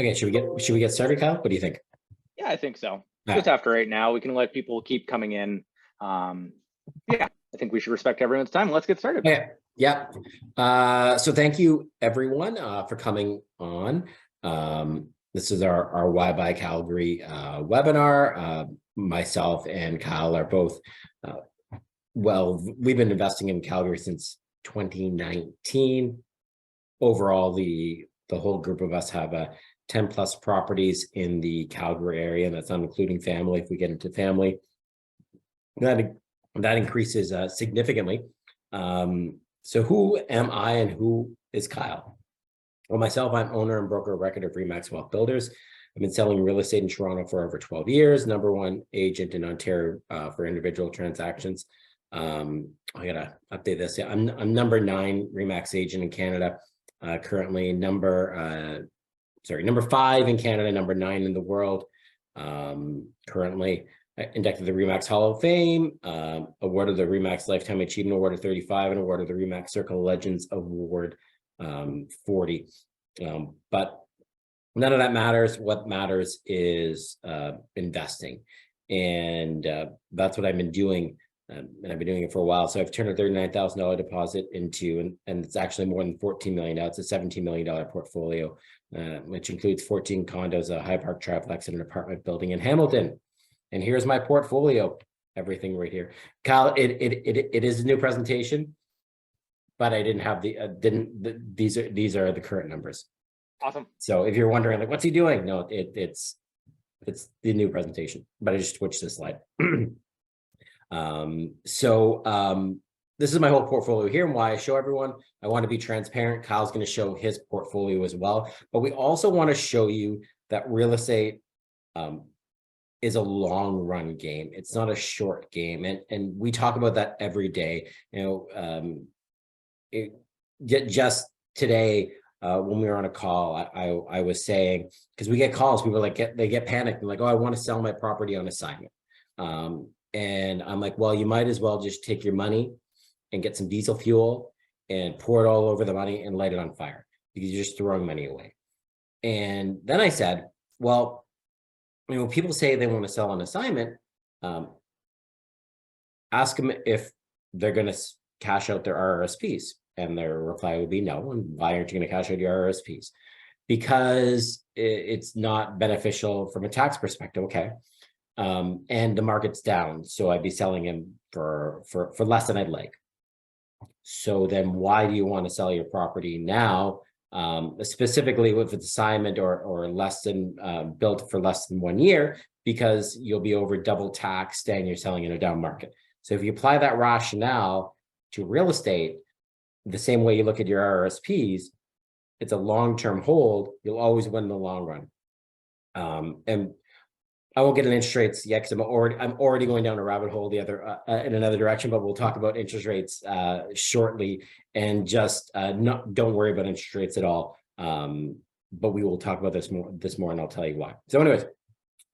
Okay, should we get started, Kyle? What do you think? Yeah, I think so. All Just right. after right now, we can let people keep coming in. Yeah, I think we should respect everyone's time. Let's get started. Okay. Yeah. So thank you everyone for coming on. This is our Why Buy Calgary webinar. Myself and Kyle are both we've been investing in Calgary since 2019. Overall, the whole group of us have 10 plus properties in the Calgary area, and that's not including family. If we get into family, that increases significantly. So who am I and who is Kyle? Well, myself, I'm owner and broker of record of Remax Wealth Builders. I've been selling real estate in Toronto for over 12 years, #1 agent in Ontario for individual transactions. I gotta update this. Yeah, I'm number 9 Remax agent in Canada, currently number 5 in Canada, number 9 in the world. Currently inducted the Remax Hall of Fame, awarded the Remax Lifetime Achievement Award of 35, and awarded the Remax Circle Legends Award 40. But none of that matters. What matters is investing, and that's what I've been doing. And I've been doing it for a while. So I've turned a $39,000 deposit into, and it's actually more than $14 million now. It's a $17 million portfolio, which includes 14 condos, a High Park triplex, and an apartment building in Hamilton. And here's my portfolio, everything right here. Kyle, it is a new presentation, but I didn't have these are the current numbers. Awesome. So if you're wondering, like, what's he doing? No, it's the new presentation, but I just switched this slide. This is my whole portfolio here, and why I show everyone. I want to be transparent. Kyle's going to show his portfolio as well, but we also want to show you that real estate is a long run game. It's not a short game, and we talk about that every day. You know, just today when we were on a call, I was saying, because we get calls, people they get panicked and like, oh, I want to sell my property on assignment. And I'm like, well, you might as well just take your money and get some diesel fuel and pour it all over the money and light it on fire, because you're just throwing money away. And then I said, well, you know, when people say they want to sell on assignment, ask them if they're going to cash out their RRSPs. And their reply would be no. And why aren't you going to cash out your RRSPs? Because it's not beneficial from a tax perspective. Okay. And the market's down, so I'd be selling him for less than I'd like. So then why do you want to sell your property now, specifically if it's assignment or less than built for less than 1 year, because you'll be over double taxed and you're selling in a down market. So if you apply that rationale to real estate, the same way you look at your RRSPs, it's a long-term hold. You'll always win in the long run. And I won't get into interest rates yet, because I'm already going down a rabbit hole in another direction, but we'll talk about interest rates shortly, and just don't worry about interest rates at all. But we will talk about this more, and I'll tell you why. So anyways,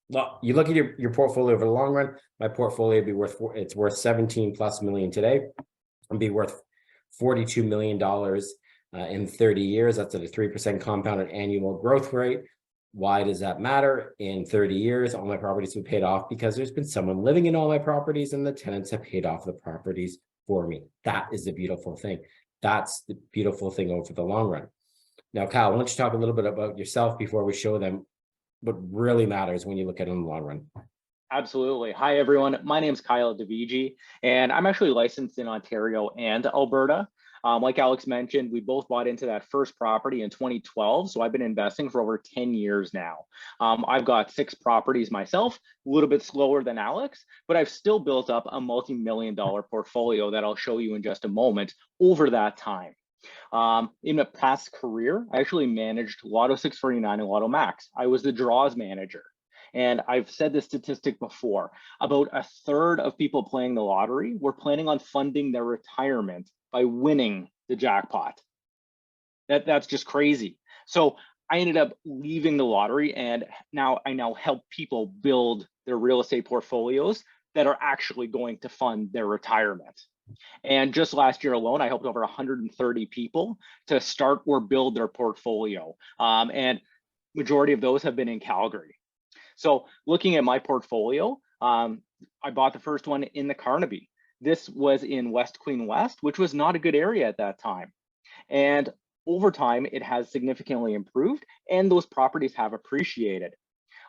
well, you look at your portfolio over the long run, my portfolio would be worth 17 plus million today, and be worth $42 million in 30 years. That's at a 3% compounded annual growth rate. Why does that matter? In 30 years, all my properties have paid off because there's been someone living in all my properties, and the tenants have paid off the properties for me. That is the beautiful thing. That's the beautiful thing over the long run. Now, Kyle, why don't you talk a little bit about yourself before we show them what really matters when you look at it in the long run? Absolutely. Hi, everyone. My name is Kyle Dovigi, and I'm actually licensed in Ontario and Alberta. Like Alex mentioned, we both bought into that first property in 2012. So I've been investing for over 10 years now. I've got 6 properties myself, a little bit slower than Alex, but I've still built up a multi-million-dollar portfolio that I'll show you in just a moment over that time. In a past career, I actually managed Lotto 649 and Lotto Max. I was the draws manager. And I've said this statistic before, about a third of people playing the lottery were planning on funding their retirement by winning the jackpot. That's just crazy. So I ended up leaving the lottery, and I now help people build their real estate portfolios that are actually going to fund their retirement. And just last year alone, I helped over 130 people to start or build their portfolio. And majority of those have been in Calgary. So looking at my portfolio, I bought the first one in the Carnaby. This was in West Queen West, which was not a good area at that time. And over time, it has significantly improved and those properties have appreciated.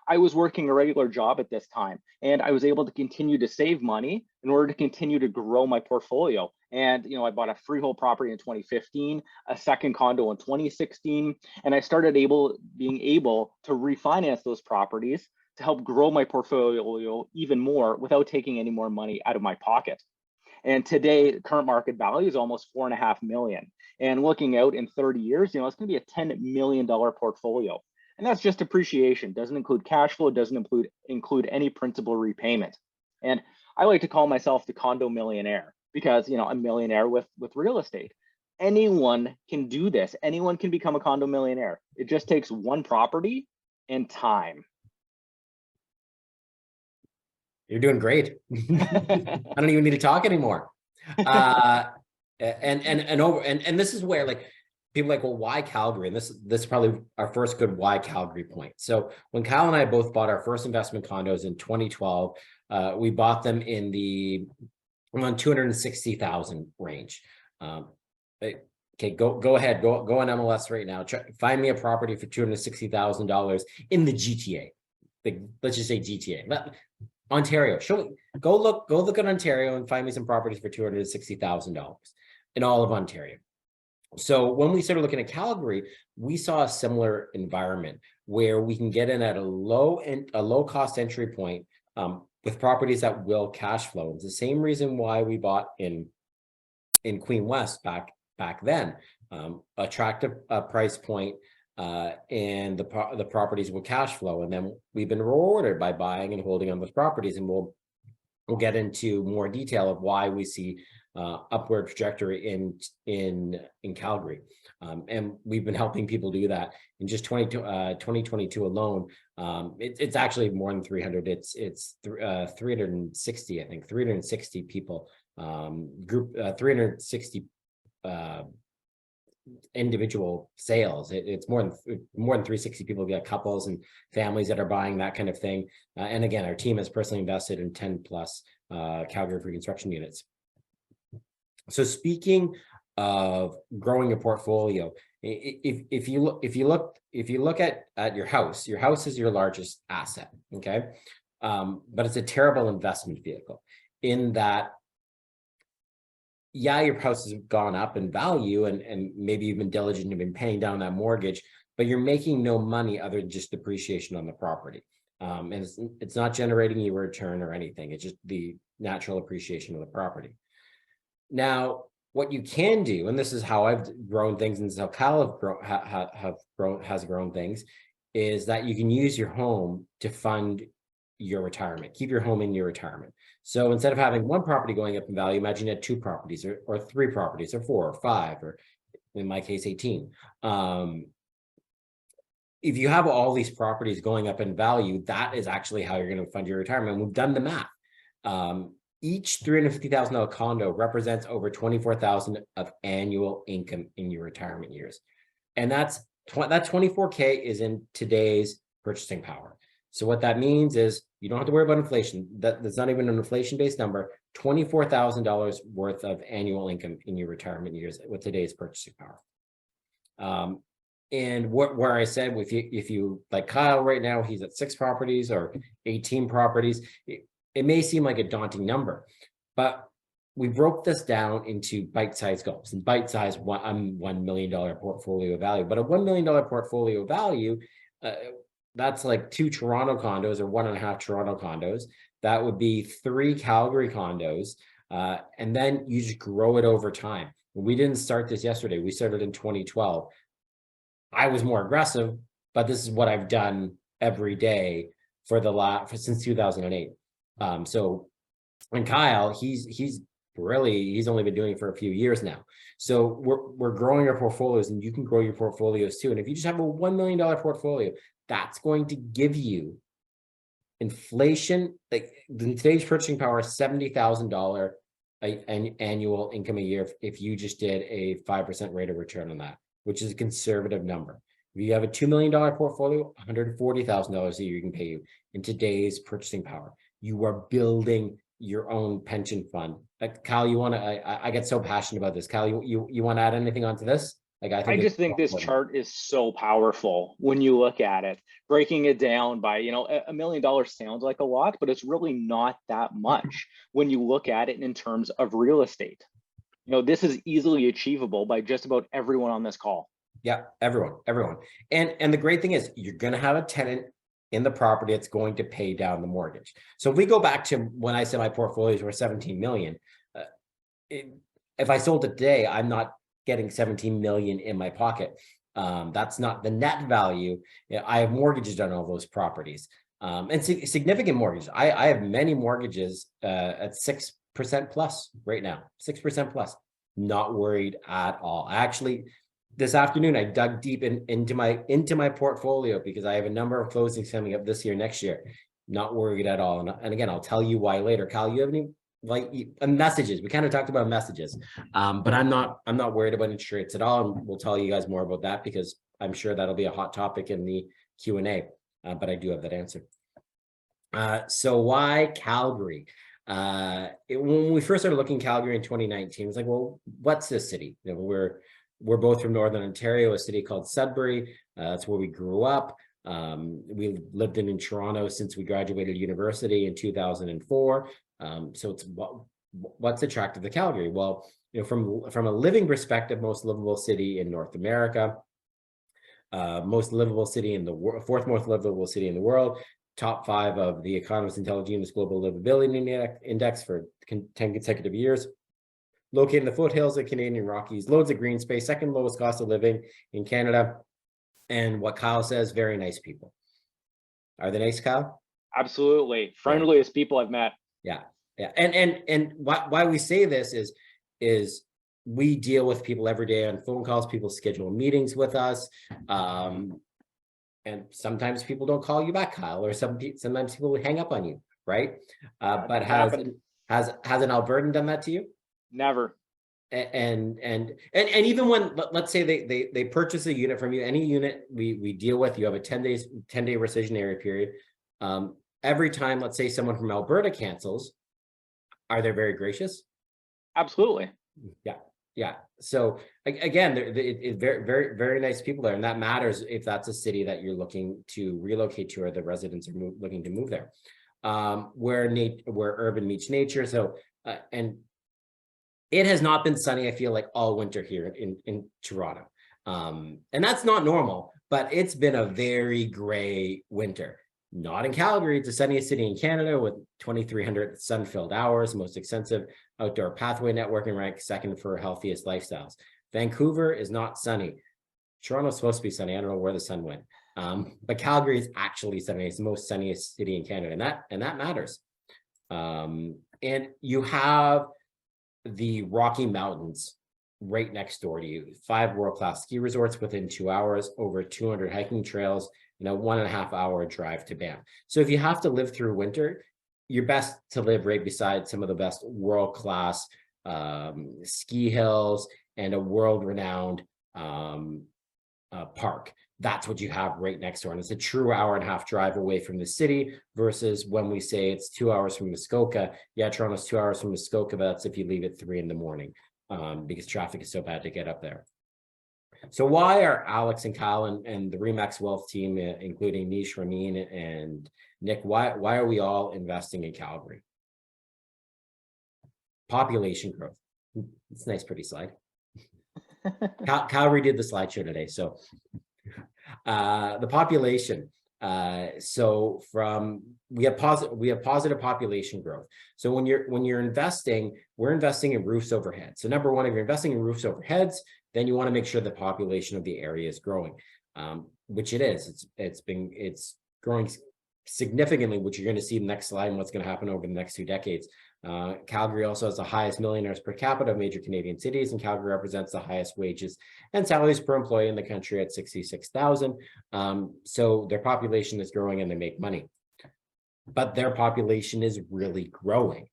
I was working a regular job at this time and I was able to continue to save money in order to continue to grow my portfolio. And, I bought a freehold property in 2015, a second condo in 2016, and I started being able to refinance those properties to help grow my portfolio even more without taking any more money out of my pocket. And today, the current market value is almost 4.5 million. And looking out in 30 years, it's going to be a $10 million portfolio. And that's just appreciation, doesn't include cash flow, doesn't include any principal repayment. And I like to call myself the condo millionaire because, I'm a millionaire with real estate. Anyone can do this. Anyone can become a condo millionaire. It just takes one property and time. You're doing great. I don't even need to talk anymore. And this is where like people are like, well, why Calgary? And this is probably our first good why Calgary point. So when Kyle and I both bought our first investment condos in 2012, we bought them in the around 260,000 range. Okay, go ahead, go on MLS right now. Find me a property for $260,000 in the GTA. Let's just say GTA. Ontario. Go look at Ontario and find me some properties for $260,000 in all of Ontario. So when we started looking at Calgary, we saw a similar environment where we can get in at a low cost entry point with properties that will cash flow. It's the same reason why we bought in Queen West back then. Attractive price point. And the properties will cash flow, and then we've been rewarded by buying and holding on those properties, and we'll get into more detail of why we see upward trajectory in Calgary, and we've been helping people do that in just 2022 alone. It's actually more than 300. It's 360, I think 360 people group 360 individual sales. It's more than 360 people. We got couples and families that are buying that kind of thing. And again, our team has personally invested in 10 plus Calgary pre-construction units. So speaking of growing a portfolio, if you look at your house is your largest asset. Okay. But it's a terrible investment vehicle in that, yeah, your house has gone up in value and maybe you've been diligent and been paying down that mortgage, but you're making no money other than just depreciation on the property. And it's not generating you a return or anything. It's just the natural appreciation of the property. Now, what you can do, and this is how I've grown things and this is how Kyle has grown things, is that you can use your home to fund your retirement, keep your home in your retirement. So instead of having one property going up in value, imagine you had 2 properties or 3 properties or 4 or 5, or in my case, 18. If you have all these properties going up in value, that is actually how you're going to fund your retirement. We've done the math. Each $350,000 condo represents over $24,000 of annual income in your retirement years. And that $24K is in today's purchasing power. So what that means is you don't have to worry about inflation. That's not even an inflation-based number. $24,000 worth of annual income in your retirement years with today's purchasing power. And where I said, if you like Kyle right now, he's at 6 properties or 18 properties. It may seem like a daunting number, but we broke this down into bite-sized goals and bite-sized $1 million portfolio value. But a $1 million portfolio value, that's like 2 Toronto condos or 1.5 Toronto condos. That would be 3 Calgary condos. And then you just grow it over time. We didn't start this yesterday. We started in 2012. I was more aggressive, but this is what I've done every day since 2008. And Kyle, he's only been doing it for a few years now. So we're growing our portfolios, and you can grow your portfolios too. And if you just have a $1 million portfolio, that's going to give you inflation, like today's purchasing power, $70,000 annual income a year if you just did a 5% rate of return on that, which is a conservative number. If you have a $2 million portfolio, $140,000 a year you can pay you in today's purchasing power. You are building your own pension fund. Like, Kyle, you want to, I get so passionate about this. Kyle, you want to add anything onto this? Like, I I think just think this chart is so powerful when you look at it, breaking it down by, $1 million sounds like a lot, but it's really not that much when you look at it in terms of real estate. This is easily achievable by just about everyone on this call. Yeah, everyone. And the great thing is you're going to have a tenant in the property that's going to pay down the mortgage. So if we go back to when I said my portfolios were 17 million, if I sold it today, I'm not getting 17 million in my pocket. That's not the net value. I have mortgages on all those properties, and significant mortgages. I have many mortgages at 6% plus right now, 6% plus. Not worried at all. Actually, this afternoon I dug deep into my portfolio because I have a number of closings coming up this year, next year. Not worried at all. And again, I'll tell you why later. Kyle, you have any messages? We kind of talked about messages, but I'm not worried about interest rates at all. And we'll tell you guys more about that because I'm sure that'll be a hot topic in the Q&A. But I do have that answer. So why Calgary? When we first started looking at Calgary in 2019, it was like, well, what's this city? We're both from Northern Ontario, a city called Sudbury. That's where we grew up. We lived in Toronto since we graduated university in 2004. So it's what's attractive to Calgary? Well, from a living perspective, most livable city in North America, most livable city in the world, fourth most livable city in the world, top 5 of the Economist Intelligence Global Livability Index for 10 consecutive years. Located in the foothills of Canadian Rockies, loads of green space, second lowest cost of living in Canada. And what Kyle says, very nice people. Are they nice, Kyle? Absolutely. Friendliest people I've met. Yeah. And why we say this is we deal with people every day on phone calls. People schedule meetings with us. And sometimes people don't call you back, Kyle, or sometimes people hang up on you, right? But has an Albertan done that to you? Never. And even when, let's say they purchase a unit from you, any unit we deal with, you have a 10-day rescissionary period. Every time, let's say someone from Alberta cancels, are they very gracious? Absolutely. Yeah. So again, it's very, very nice people there, and that matters if that's a city that you're looking to relocate to, or the residents are looking to move there, where urban meets nature. So and it has not been sunny, I feel like, all winter here in Toronto. And that's not normal, but it's been a very gray winter. Not in Calgary. It's the sunniest city in Canada with 2,300 sun-filled hours, most extensive outdoor pathway network, and ranked second for healthiest lifestyles. Vancouver is not sunny. Toronto's supposed to be sunny. I don't know where the sun went. But Calgary is actually sunny. It's the most sunniest city in Canada, and that matters. And you have the Rocky Mountains right next door to you. 5 world-class ski resorts within 2 hours, over 200 hiking trails, and a 1.5 hour drive to Banff. So if you have to live through winter, you're best to live right beside some of the best world-class ski hills and a world-renowned park. That's what you have right next door. And it's a true 1.5 hour drive away from the city, versus when we say it's 2 hours from Muskoka. Yeah, Toronto's 2 hours from Muskoka, but that's if you leave at 3 a.m, because traffic is so bad to get up there. So why are Alex and Kyle and the Remax Wealth team, including Nish, Ramin, and Nick, why are we all investing in Calgary? Population growth. It's a nice, pretty slide. Calgary did the slideshow today. So the population. So we have positive population growth. So when you're investing, we're investing in roofs overhead. So number one, if you're investing in roofs overheads, then you want to make sure the population of the area is growing, which it is. It's growing significantly, which you're going to see in the next slide and what's going to happen over the next 2 decades. Calgary also has the highest millionaires per capita of major Canadian cities, and Calgary represents the highest wages and salaries per employee in the country at 66,000. So their population is growing and they make money, but their population is really growing.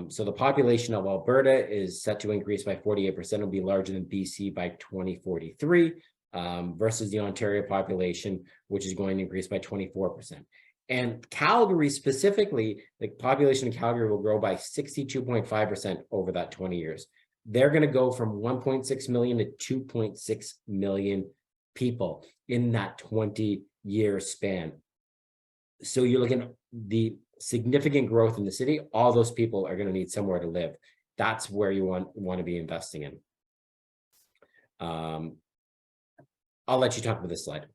So the population of Alberta is set to increase by 48%. It'll be larger than BC by 2043. versus the Ontario population, which is going to increase by 24%. And Calgary specifically, the population of Calgary will grow by 62.5% over that 20 years. They're going to go from 1.6 million to 2.6 million people in that 20-year span. So you're looking at the significant growth in the city. All those people are going to need somewhere to live. That's where you want to be investing in. I'll let you talk about this slide.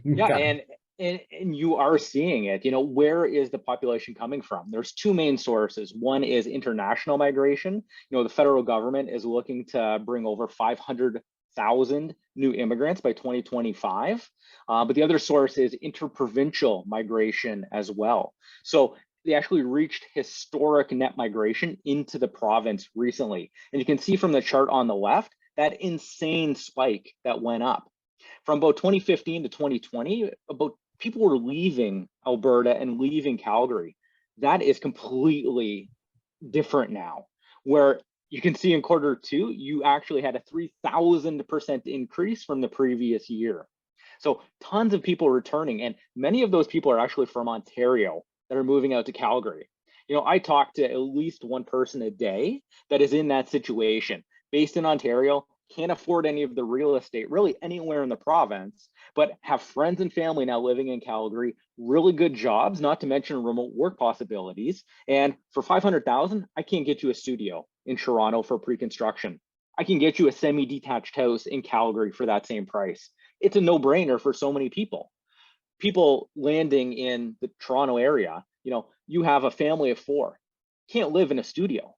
Yeah, and you are seeing it. Where is the population coming from? There's two main sources. One is international migration. The federal government is looking to bring over 500,000 new immigrants by 2025. But the other source is interprovincial migration as well. So they actually reached historic net migration into the province recently. And you can see from the chart on the left, that insane spike that went up. From about 2015 to 2020, people were leaving Alberta and leaving Calgary. That is completely different now, where you can see in Q2, you actually had a 3,000% increase from the previous year. So tons of people returning, and many of those people are actually from Ontario that are moving out to Calgary. I talk to at least one person a day that is in that situation, based in Ontario, can't afford any of the real estate really anywhere in the province, but have friends and family now living in Calgary, really good jobs, not to mention remote work possibilities. And for 500,000, I can't get you a studio in Toronto for pre-construction. I can get you a semi-detached house in Calgary for that same price. It's a no-brainer for so many people. People landing in the Toronto area, you have a family of 4, can't live in a studio.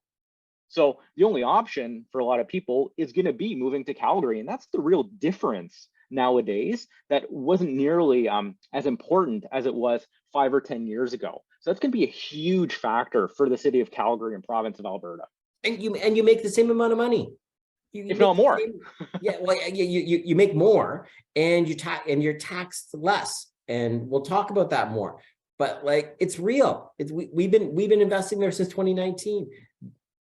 So the only option for a lot of people is going to be moving to Calgary. And that's the real difference nowadays that wasn't nearly as important as it was 5 or 10 years ago. So that's going to be a huge factor for the city of Calgary and province of Alberta. And you make the same amount of money. If not more. Yeah, well, you make more and you're taxed less. And we'll talk about that more. But it's real. We've been investing there since 2019.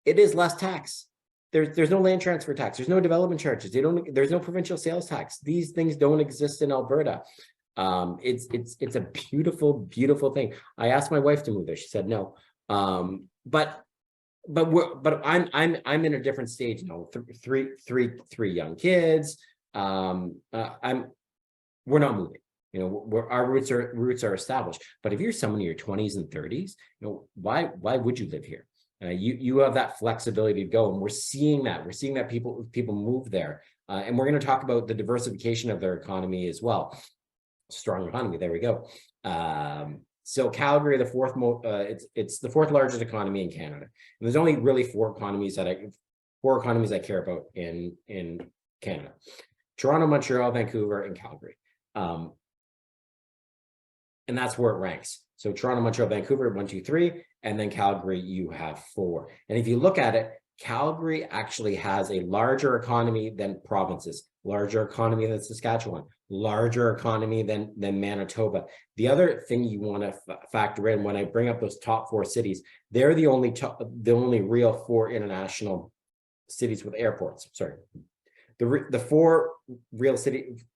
It is less tax. There's no land transfer tax. There's no development charges. There's no provincial sales tax. These things don't exist in Alberta. It's a beautiful, beautiful thing. I asked my wife to move there. She said no. But I'm in a different stage now. Three young kids. We're not moving. Our roots are established. But if you're someone in your 20s and 30s, why would you live here? You have that flexibility to go, and we're seeing that. We're seeing that people move there, and we're going to talk about the diversification of their economy as well. Strong economy. There we go. So Calgary, it's the 4th largest economy in Canada, and there's only really 4 economies I care about in Canada: Toronto, Montreal, Vancouver, and Calgary. And that's where it ranks. So Toronto, Montreal, Vancouver, 1, 2, 3, and then Calgary, you have 4. And if you look at it, Calgary actually has a larger economy than provinces, larger economy than Saskatchewan, larger economy than Manitoba. The other thing you want to factor in when I bring up those top 4 cities, they're the only real 4 international cities with airports. Sorry. The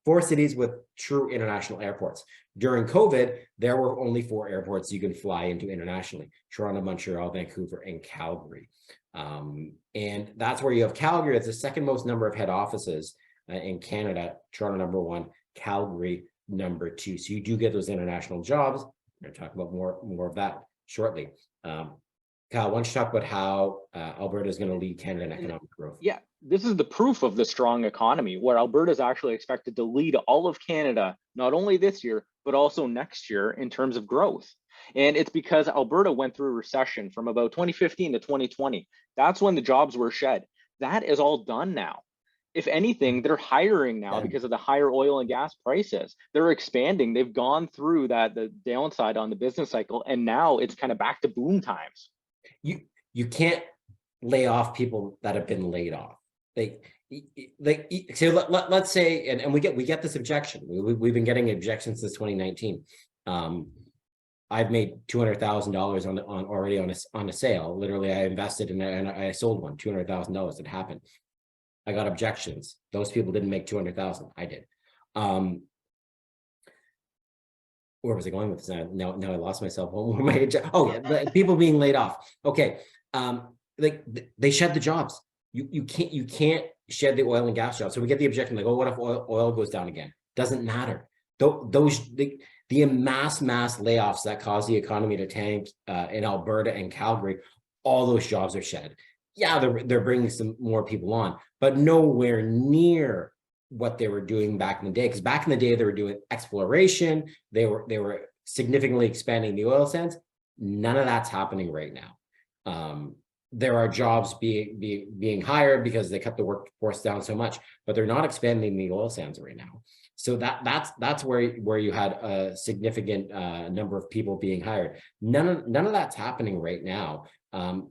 4 cities with true international airports. During COVID, there were only 4 airports you can fly into internationally: Toronto, Montreal, Vancouver, and Calgary. And that's where you have Calgary. It's the 2nd most number of head offices in Canada. Toronto, number 1, Calgary, number 2. So you do get those international jobs. We're going to talk about more of that shortly. Kyle, why don't you talk about how Alberta is going to lead Canada in economic growth? Yeah, this is the proof of the strong economy, where Alberta is actually expected to lead all of Canada, not only this year, but also next year in terms of growth. And it's because Alberta went through a recession from about 2015 to 2020. That's when the jobs were shed. That is all done now. If anything, they're hiring now because of the higher oil and gas prices. They're expanding. They've gone through the downside on the business cycle, and now it's kind of back to boom times. You can't lay off people that have been laid off. So let's say, and we get this objection. We've been getting objections since 2019. I've made $200,000 already on a sale. Literally, I invested in it and I sold one, $200,000. It happened. I got objections. Those people didn't make 200,000. I did. Where was I going with this? Now I lost myself. Oh yeah, people being laid off. Okay, like they shed the jobs. You can't shed the oil and gas jobs. So we get the objection like, oh, what if oil goes down again? Doesn't matter. The mass layoffs that cause the economy to tank in Alberta and Calgary, all those jobs are shed. Yeah, they're bringing some more people on, but nowhere near what they were doing back in the day. Because back in the day, they were doing exploration. They were significantly expanding the oil sands. None of that's happening right now. There are jobs being hired because they cut the workforce down so much, but they're not expanding the oil sands right now. So that's where you had a significant number of people being hired. None of that's happening right now.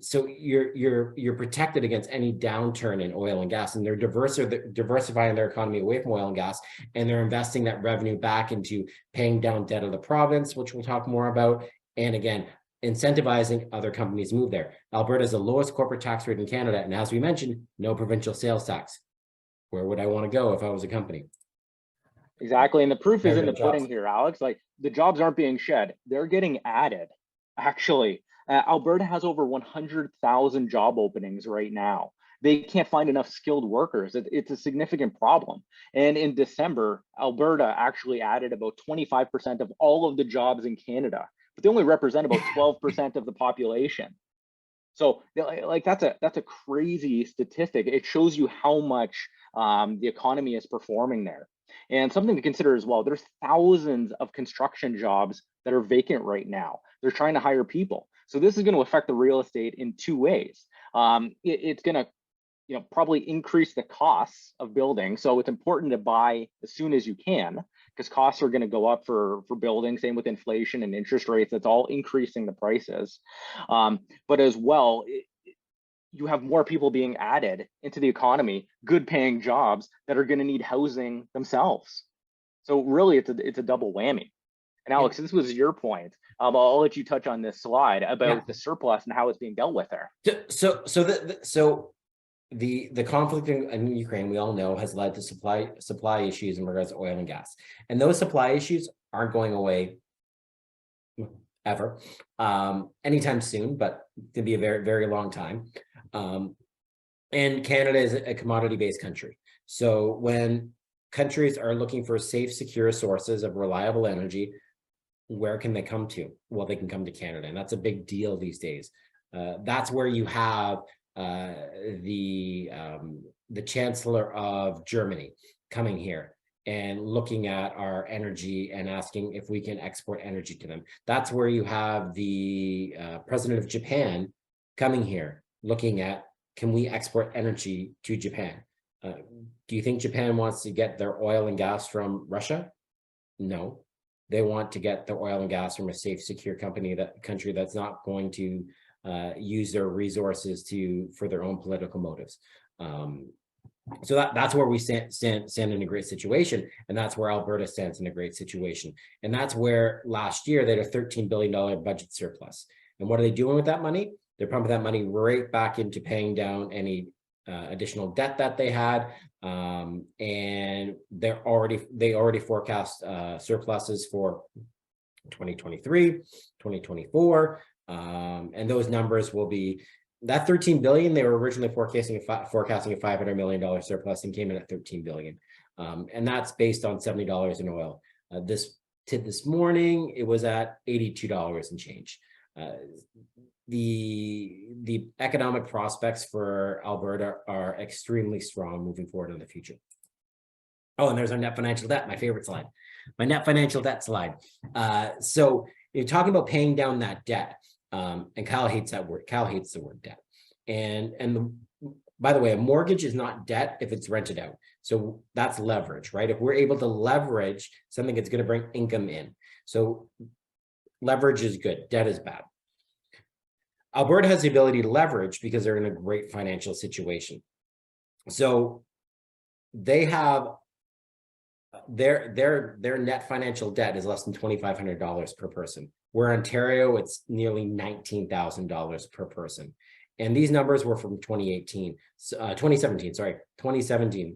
So you're protected against any downturn in oil and gas, and they're diversifying their economy away from oil and gas, and they're investing that revenue back into paying down debt of the province, which we'll talk more about, and again, incentivizing other companies to move there. Alberta is the lowest corporate tax rate in Canada, and as we mentioned, no provincial sales tax. Where would I want to go if I was a company? Exactly, and the proof is in the jobs. pudding here, Alex. Like the jobs aren't being shed; they're getting added. Actually, Alberta has over 100,000 job openings right now. They can't find enough skilled workers. It's a significant problem. And in December, Alberta actually added about 25% of all of the jobs in Canada, but they only represent about 12% of the population. So like that's a crazy statistic. It shows you how much the economy is performing there. And something to consider as well, there's thousands of construction jobs that are vacant right now. They're trying to hire people. So this is going to affect the real estate in two ways. It's going to probably increase the costs of building. So it's important to buy as soon as you can, because costs are going to go up for building. Same with inflation and interest rates. That's all increasing the prices. But as well, you have more people being added into the economy, good paying jobs that are going to need housing themselves. So really, it's a double whammy. And Alex, this was your point. I'll let you touch on this slide about the surplus and how it's being dealt with there. So the conflict in Ukraine, we all know, has led to supply issues in regards to oil and gas, and those supply issues aren't going away ever anytime soon, but to be a very, very long time. And Canada is a commodity-based country. So when countries are looking for safe, secure sources of reliable energy, where can they come to? Well, they can come to Canada, and that's a big deal these days. That's where you have the Chancellor of Germany coming here and looking at our energy and asking if we can export energy to them. That's where you have the President of Japan coming here looking at, can we export energy to Japan? Do you think Japan wants to get their oil and gas from Russia? No, they want to get their oil and gas from a safe, secure country that's not going to use their resources for their own political motives. So that's where we stand in a great situation, and that's where Alberta stands in a great situation. And that's where last year they had a $13 billion budget surplus. And what are they doing with that money? They're pumping that money right back into paying down any additional debt that they had, and they already forecast surpluses for 2023, 2024, and those numbers will be that 13 billion. They were originally forecasting a $500 million surplus and came in at 13 billion, and that's based on $70 in oil. This morning it was at $82 and change. The economic prospects for Alberta are extremely strong moving forward in the future. Oh, and there's our net financial debt, my favorite slide, my net financial debt slide. So you're talking about paying down that debt, and Kyle hates that word. Kyle hates the word debt. By the way, a mortgage is not debt if it's rented out. So that's leverage, right? If we're able to leverage something that's going to bring income in. So leverage is good, debt is bad. Alberta has the ability to leverage because they're in a great financial situation. So they have their net financial debt is less than $2,500 per person. Where Ontario, it's nearly $19,000 per person. And these numbers were from 2017.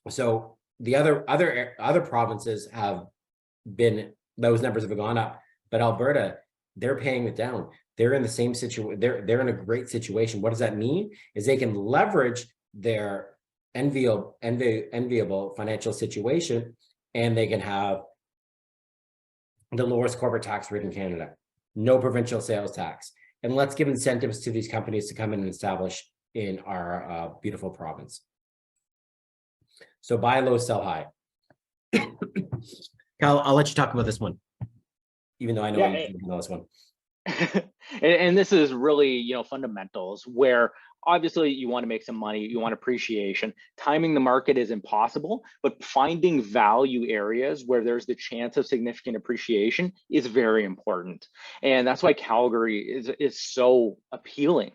So the other provinces have been, those numbers have gone up, but Alberta, they're paying it down. They're in the same situation. They're in a great situation. What does that mean? Is they can leverage their enviable financial situation, and they can have the lowest corporate tax rate in Canada, no provincial sales tax, and let's give incentives to these companies to come in and establish in our beautiful province. So buy low, sell high. Cal, I'll let you talk about this one, even though I know you know this one. And this is really, you know, fundamentals where obviously you want to make some money, you want appreciation. Timing the market is impossible, but finding value areas where there's the chance of significant appreciation is very important. And that's why Calgary is so appealing.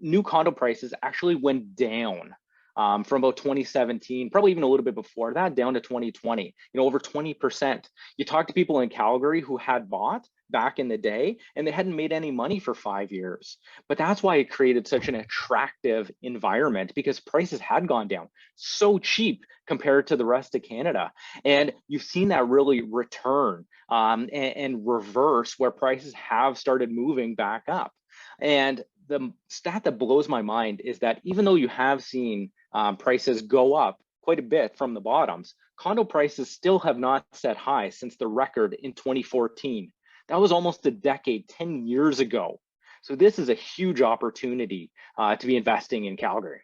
New condo prices actually went down from about 2017, probably even a little bit before that, down to 2020, you know, over 20%. You talk to people in Calgary who had bought back in the day and they hadn't made any money for 5 years. But that's why it created such an attractive environment, because prices had gone down so cheap compared to the rest of Canada. And you've seen that really return and reverse, where prices have started moving back up. And the stat that blows my mind is that even though you have seen prices go up quite a bit from the bottoms, condo prices still have not set high since the record in 2014. That was almost a decade, 10 years ago. So this is a huge opportunity to be investing in Calgary.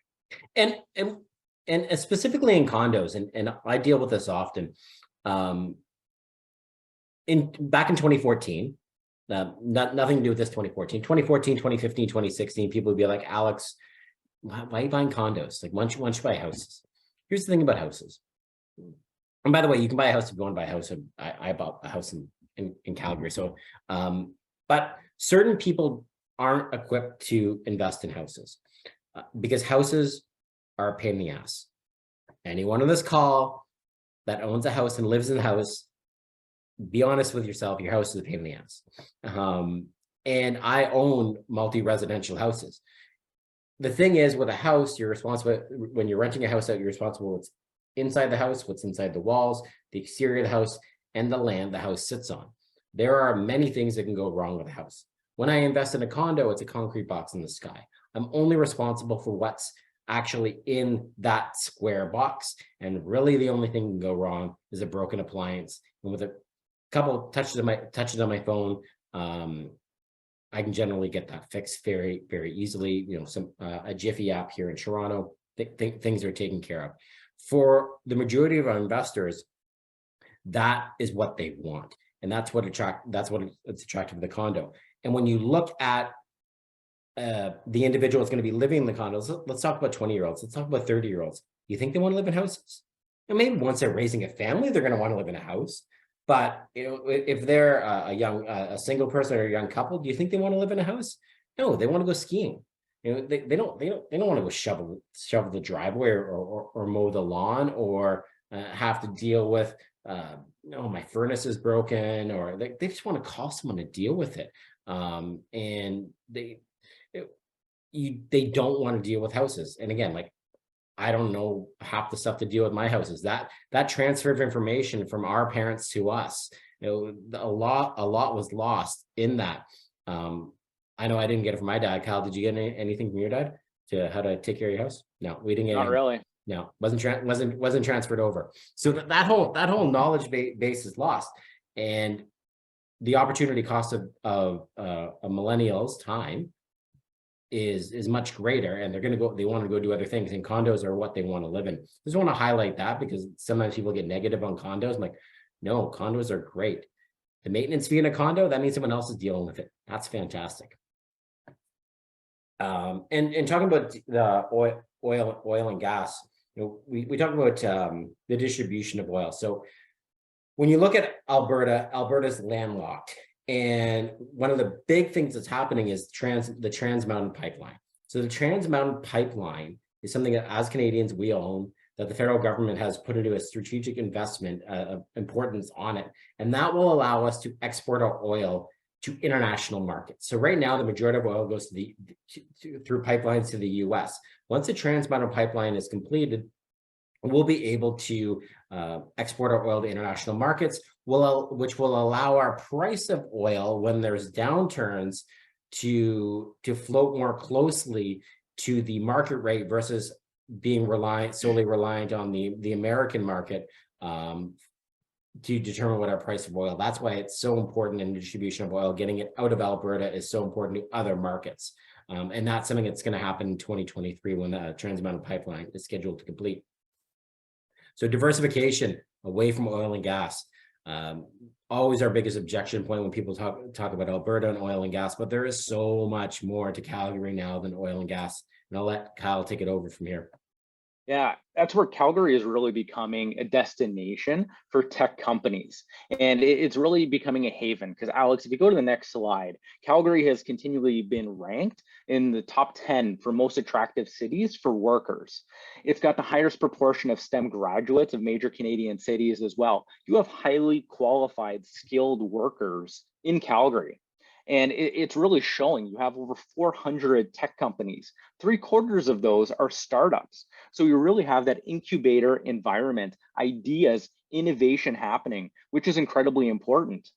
And specifically in condos, and I deal with this often. Back in 2014, nothing to do with this 2014, 2015, 2016, people would be like, Alex, why are you buying condos? Like, why don't you buy houses? Here's the thing about houses. And by the way, you can buy a house if you want to buy a house. I bought a house in Calgary. So, but certain people aren't equipped to invest in houses because houses are a pain in the ass. Anyone on this call that owns a house and lives in the house, be honest with yourself, your house is a pain in the ass. And I own multi-residential houses. The thing is, with a house, you're responsible, when you're renting a house out, you're responsible what's inside the house, what's inside the walls, the exterior of the house, and the land the house sits on. There are many things that can go wrong with a house. When I invest in a condo, it's a concrete box in the sky. I'm only responsible for what's actually in that square box. And really the only thing that can go wrong is a broken appliance. And with a couple touches on my phone, I can generally get that fixed very, very easily. You know, a Jiffy app here in Toronto, things are taken care of. For the majority of our investors, that is what they want, and that's what it's attractive to the condo. And when you look at the individual that's going to be living in the condos, let's talk about 20-year-olds. Let's talk about 30-year-olds. You think they want to live in houses? And maybe once they're raising a family, they're going to want to live in a house. But you know, if they're a single person or a young couple, do you think they want to live in a house? No, they want to go skiing. You know, they don't want to go shovel the driveway or mow the lawn, or have to deal with no, my furnace is broken, or they just want to call someone to deal with it. And they don't want to deal with houses. And again, like, I don't know half the stuff to deal with my houses. That transfer of information from our parents to us, you know, a lot was lost in that. I know I didn't get it from my dad. Kyle, did you get anything from your dad to how to take care of your house? No, we didn't get Not really. No, wasn't transferred over. So that whole knowledge base is lost, and the opportunity cost of a millennial's time is much greater, and they want to go do other things, and condos are what they want to live in. I just want to highlight that, because sometimes people get negative on condos. I'm like, no, condos are great. The maintenance fee in a condo, that means someone else is dealing with it. That's fantastic. And talking about the oil and gas, you know, we talk about the distribution of oil. So when you look at Alberta's landlocked. And one of the big things that's happening is the Trans Mountain Pipeline. So the Trans Mountain Pipeline is something that, as Canadians, we own, that the federal government has put into a strategic investment of importance on it. And that will allow us to export our oil to international markets. So right now, the majority of oil goes through pipelines to the US. Once the Trans Mountain Pipeline is completed, we'll be able to export our oil to international markets, which will allow our price of oil when there's downturns to float more closely to the market rate versus being solely reliant on the American market to determine what our price of oil. That's why it's so important in the distribution of oil. Getting it out of Alberta is so important to other markets. And that's something that's going to happen in 2023 when the Trans Mountain Pipeline is scheduled to complete. So diversification away from oil and gas. Always our biggest objection point when people talk about Alberta and oil and gas, but there is so much more to Calgary now than oil and gas. And I'll let Kyle take it over from here. Yeah, that's where Calgary is really becoming a destination for tech companies. And it's really becoming a haven because, Alex, if you go to the next slide, Calgary has continually been ranked in the top 10 for most attractive cities for workers. It's got the highest proportion of STEM graduates of major Canadian cities as well. You have highly qualified, skilled workers in Calgary. And it's really showing. You have over 400 tech companies. 3/4 of those are startups. So you really have that incubator environment, ideas, innovation happening, which is incredibly important.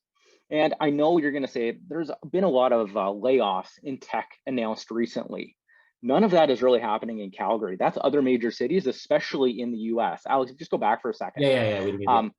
And I know you're going to say there's been a lot of layoffs in tech announced recently. None of that is really happening in Calgary. That's other major cities, especially in the US. Alex, just go back for a second. Yeah.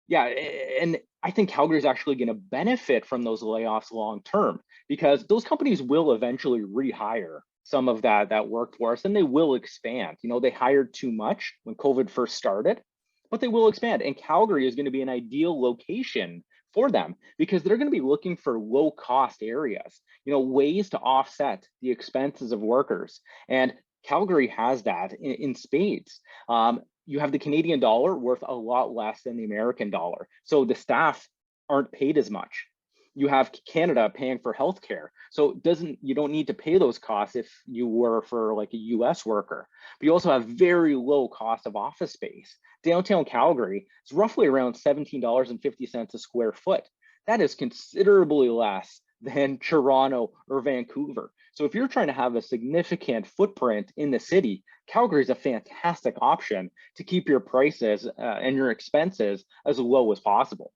Yeah, and I think Calgary is actually going to benefit from those layoffs long term because those companies will eventually rehire some of that workforce and they will expand. You know, they hired too much when COVID first started, but they will expand. And Calgary is going to be an ideal location for them because they're going to be looking for low cost areas, you know, ways to offset the expenses of workers. And Calgary has that in spades. You have the Canadian dollar worth a lot less than the American dollar. So the staff aren't paid as much. You have Canada paying for healthcare. So you don't need to pay those costs if you were for like a US worker. But you also have very low cost of office space. Downtown Calgary is roughly around $17.50 a square foot. That is considerably less than Toronto or Vancouver. So if you're trying to have a significant footprint in the city, Calgary is a fantastic option to keep your prices and your expenses as low as possible.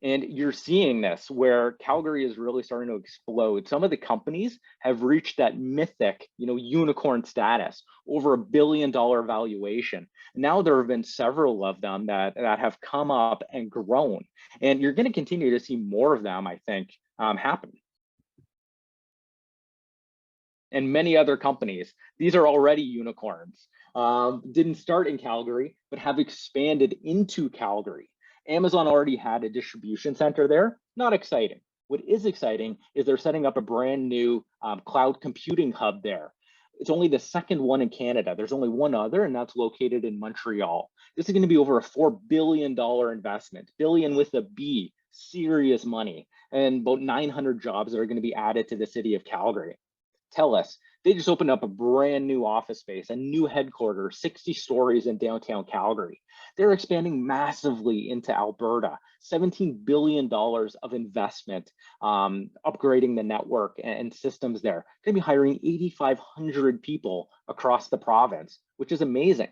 And you're seeing this where Calgary is really starting to explode. Some of the companies have reached that mythic, you know, unicorn status, over $1 billion valuation. Now there have been several of them that have come up and grown. And you're going to continue to see more of them, I think, happen. And many other companies, these are already unicorns. Didn't start in Calgary, but have expanded into Calgary. Amazon already had a distribution center there. Not exciting. What is exciting is they're setting up a brand new cloud computing hub there. It's only the second one in Canada. There's only one other, and that's located in Montreal. This is going to be over a $4 billion investment, billion with a B, serious money, and about 900 jobs that are going to be added to the city of Calgary. TELUS, they just opened up a brand new office space, a new headquarters, 60 stories in downtown Calgary. They're expanding massively into Alberta, $17 billion of investment, upgrading the network and systems there. Going to be hiring 8,500 people across the province, which is amazing.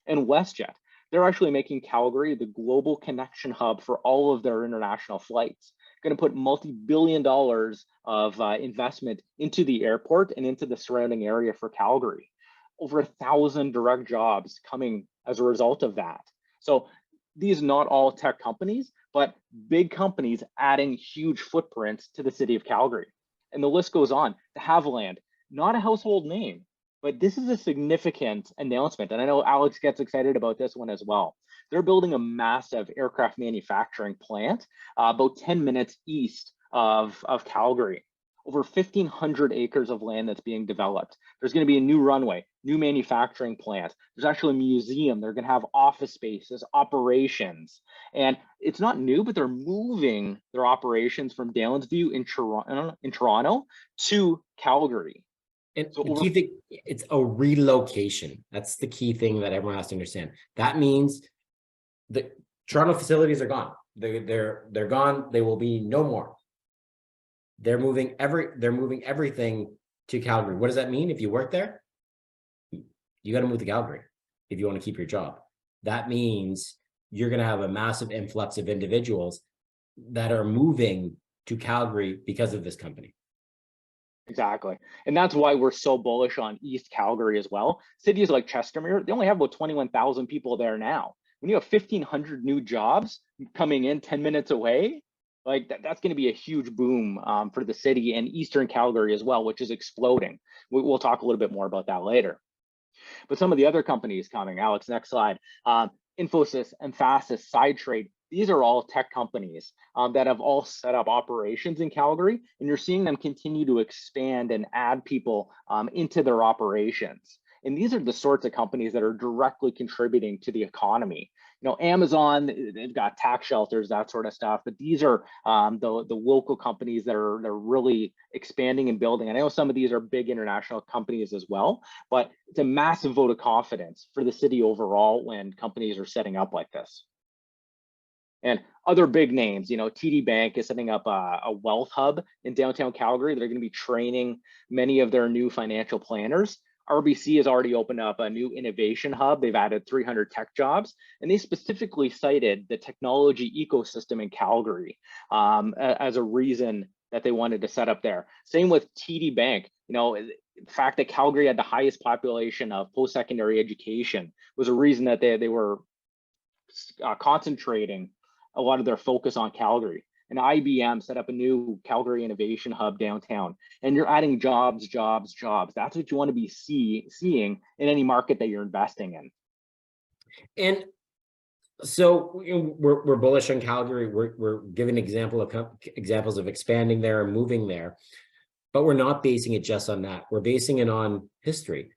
And WestJet, they're actually making Calgary the global connection hub for all of their international flights. Going to put multi-billion dollars of investment into the airport and into the surrounding area for Calgary. Over 1,000 direct jobs coming as a result of that. So these are not all tech companies, but big companies adding huge footprints to the city of Calgary. And the list goes on. The Haviland, not a household name, but this is a significant announcement. And I know Alex gets excited about this one as well. They're building a massive aircraft manufacturing plant about 10 minutes east of Calgary. Over 1,500 acres of land that's being developed. There's going to be a new runway, new manufacturing plant. There's actually a museum. They're going to have office spaces, operations. And it's not new, but they're moving their operations from Downsview in Toronto to Calgary. And so the key thing, it's a relocation. That's the key thing that everyone has to understand. That means the Toronto facilities are gone. They're gone. They will be no more. They're moving everything to Calgary. What does that mean? If you work there, you got to move to Calgary. if you want to keep your job. That means you're going to have a massive influx of individuals that are moving to Calgary because of this company. Exactly. And that's why we're so bullish on East Calgary as well. Cities like Chestermere, they only have about 21,000 people there now. When you have 1,500 new jobs coming in 10 minutes away, like that's going to be a huge boom for the city, and Eastern Calgary as well, which is exploding. We'll talk a little bit more about that later. But some of the other companies coming, Alex, next slide, Infosys, Emphasis, SideTrade, these are all tech companies that have all set up operations in Calgary, and you're seeing them continue to expand and add people into their operations. And these are the sorts of companies that are directly contributing to the economy. You know, Amazon, they've got tax shelters, that sort of stuff, but these are the local companies that are they're really expanding and building. And I know some of these are big international companies as well, but it's a massive vote of confidence for the city overall when companies are setting up like this. And other big names, you know, TD Bank is setting up a wealth hub in downtown Calgary. They're going to be training many of their new financial planners. RBC has already opened up a new innovation hub. They've added 300 tech jobs, and they specifically cited the technology ecosystem in Calgary as a reason that they wanted to set up there. Same with TD Bank. You know, the fact that Calgary had the highest population of post-secondary education was a reason that they were concentrating a lot of their focus on Calgary. And IBM set up a new Calgary Innovation Hub downtown, and you're adding jobs, jobs, jobs. That's what you want to be seeing in any market that you're investing in. And so we're bullish on Calgary. We're giving examples of expanding there and moving there, but we're not basing it just on that. We're basing it on history,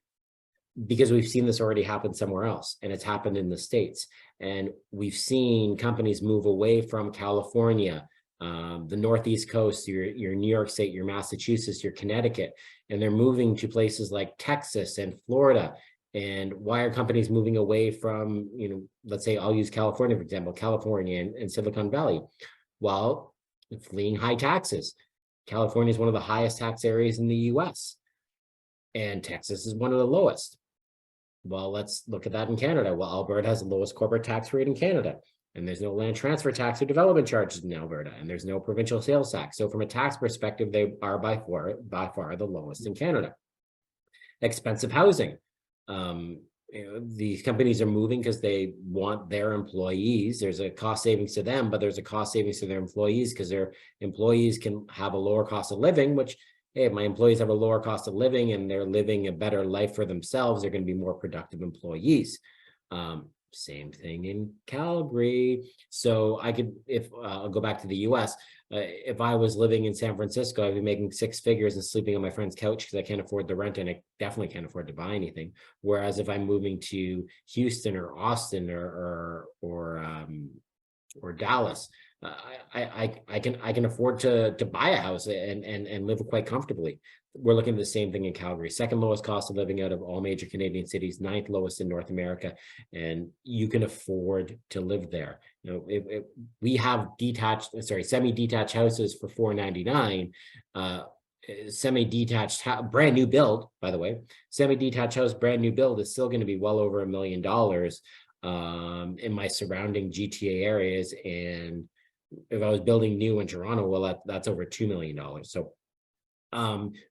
because we've seen this already happen somewhere else, and it's happened in the States. And we've seen companies move away from California, the Northeast coast, your New York State, your Massachusetts, your Connecticut, and they're moving to places like Texas and Florida. And why are companies moving away from, you know, let's say I'll use California, for example, California and Silicon Valley? Well, fleeing high taxes. California is one of the highest tax areas in the US, and Texas is one of the lowest. Well, let's look at that in Canada. Well, Alberta has the lowest corporate tax rate in Canada, and there's no land transfer tax or development charges in Alberta, and there's no provincial sales tax. So from a tax perspective, they are by far the lowest in Canada. Expensive housing. You know, these companies are moving because they want their employees. There's a cost savings to them, but there's a cost savings to their employees because their employees can have a lower cost of living, which, hey, if my employees have a lower cost of living and they're living a better life for themselves, they're going to be more productive employees. Same thing in Calgary. So I could, if I'll go back to the US, if I was living in San Francisco, I'd be making six figures and sleeping on my friend's couch because I can't afford the rent, and I definitely can't afford to buy anything. Whereas if I'm moving to Houston or Austin or Dallas, I can afford to buy a house and live quite comfortably. We're looking at the same thing in Calgary. Second lowest cost of living out of all major Canadian cities, ninth lowest in North America, and you can afford to live there. You know, if we have semi-detached houses for $499. Semi-detached brand new build, by the way, semi-detached house brand new build is still going to be well over $1 million in my surrounding GTA areas. And if I was building new in Toronto, well, that's over $2 million. So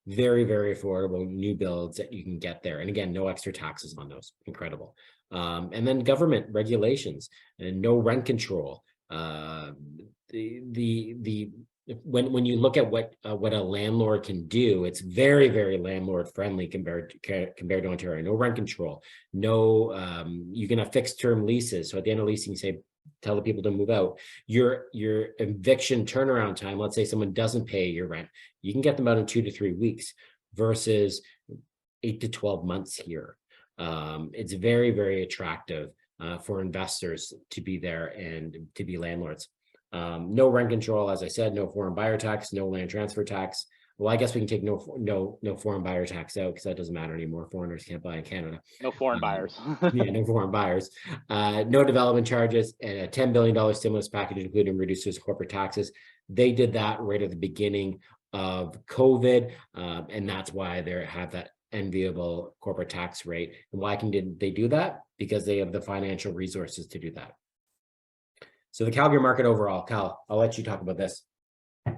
very, very affordable new builds that you can get there. And again, no extra taxes on those. Incredible. And then government regulations and no rent control. When you look at what a landlord can do, it's very, very landlord friendly compared to Ontario. No rent control. No, you can have fixed term leases. So at the end of leasing, you say, tell the people to move out. Your eviction turnaround time, let's say someone doesn't pay your rent, you can get them out in 2 to 3 weeks versus 8 to 12 months here. It's very, very attractive for investors to be there and to be landlords. No rent control, as I said, no foreign buyer tax, no land transfer tax. Well, I guess we can take no foreign buyer tax out because that doesn't matter anymore. Foreigners can't buy in Canada. No foreign buyers. Yeah, no foreign buyers. No development charges, and a $10 billion stimulus package, including reduces corporate taxes. They did that right at the beginning of COVID, and that's why they have that enviable corporate tax rate. And why did they do that? Because they have the financial resources to do that. So the Calgary market overall, Cal, I'll let you talk about this.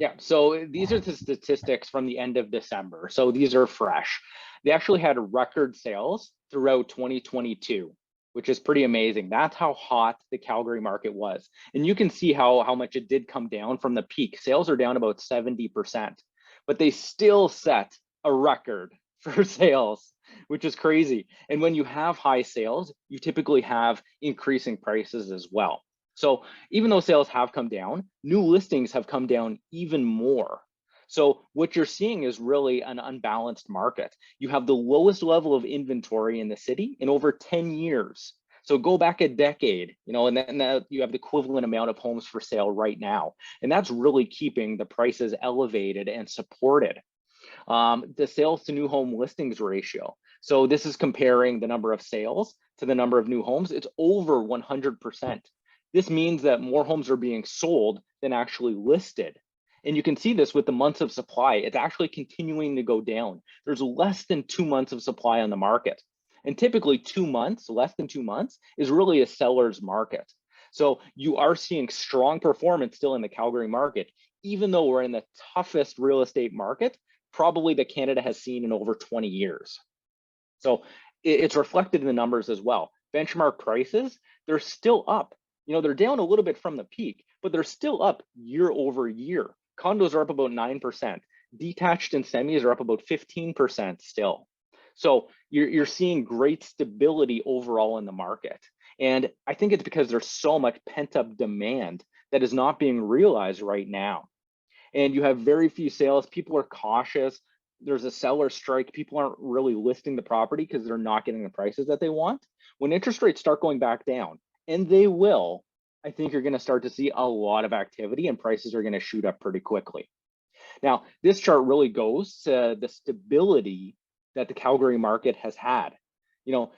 Yeah, so these are the statistics from the end of December. So these are fresh. They actually had record sales throughout 2022, which is pretty amazing. That's how hot the Calgary market was. And you can see how much it did come down from the peak. Sales are down about 70%, but they still set a record for sales, which is crazy. And when you have high sales, you typically have increasing prices as well. So even though sales have come down, new listings have come down even more. So what you're seeing is really an unbalanced market. You have the lowest level of inventory in the city in over 10 years. So go back a decade, and then you have the equivalent amount of homes for sale right now. And that's really keeping the prices elevated and supported. The sales to new home listings ratio. So this is comparing the number of sales to the number of new homes. It's over 100%. This means that more homes are being sold than actually listed. And you can see this with the months of supply. It's actually continuing to go down. There's less than 2 months of supply on the market. And typically 2 months, less than 2 months, is really a seller's market. So you are seeing strong performance still in the Calgary market, even though we're in the toughest real estate market, probably that Canada has seen in over 20 years. So it's reflected in the numbers as well. Benchmark prices, they're still up. They're down a little bit from the peak, but they're still up year over year. Condos are up about 9%. Detached and semis are up about 15% still. So you're seeing great stability overall in the market. And I think it's because there's so much pent-up demand that is not being realized right now. And you have very few sales. People are cautious. There's a seller strike. People aren't really listing the property because they're not getting the prices that they want. When interest rates start going back down, and they will, I think you're going to start to see a lot of activity and prices are going to shoot up pretty quickly. Now, this chart really goes to the stability that the Calgary market has had.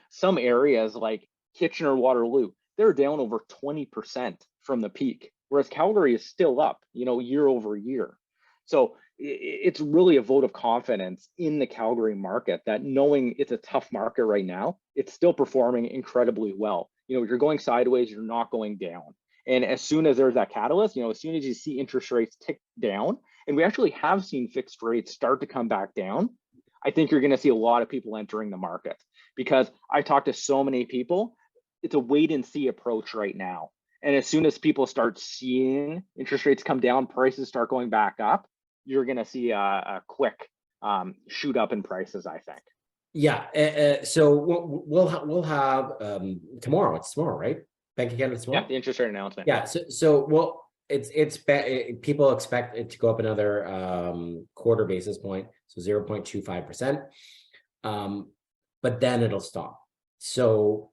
Some areas like Kitchener-Waterloo, they're down over 20% from the peak, whereas Calgary is still up, year over year. So it's really a vote of confidence in the Calgary market that knowing it's a tough market right now, it's still performing incredibly well. You're going sideways, you're not going down. And as soon as there's that catalyst, as soon as you see interest rates tick down, and we actually have seen fixed rates start to come back down, I think you're going to see a lot of people entering the market. Because I talked to so many people, it's a wait and see approach right now. And as soon as people start seeing interest rates come down, prices start going back up, you're going to see a quick shoot up in prices, I think. Yeah. So we'll have tomorrow. It's tomorrow, right? Bank of Canada tomorrow. Yeah, the interest rate announcement. Yeah. So people expect it to go up another quarter basis point, so 0.25%. But then it'll stop. So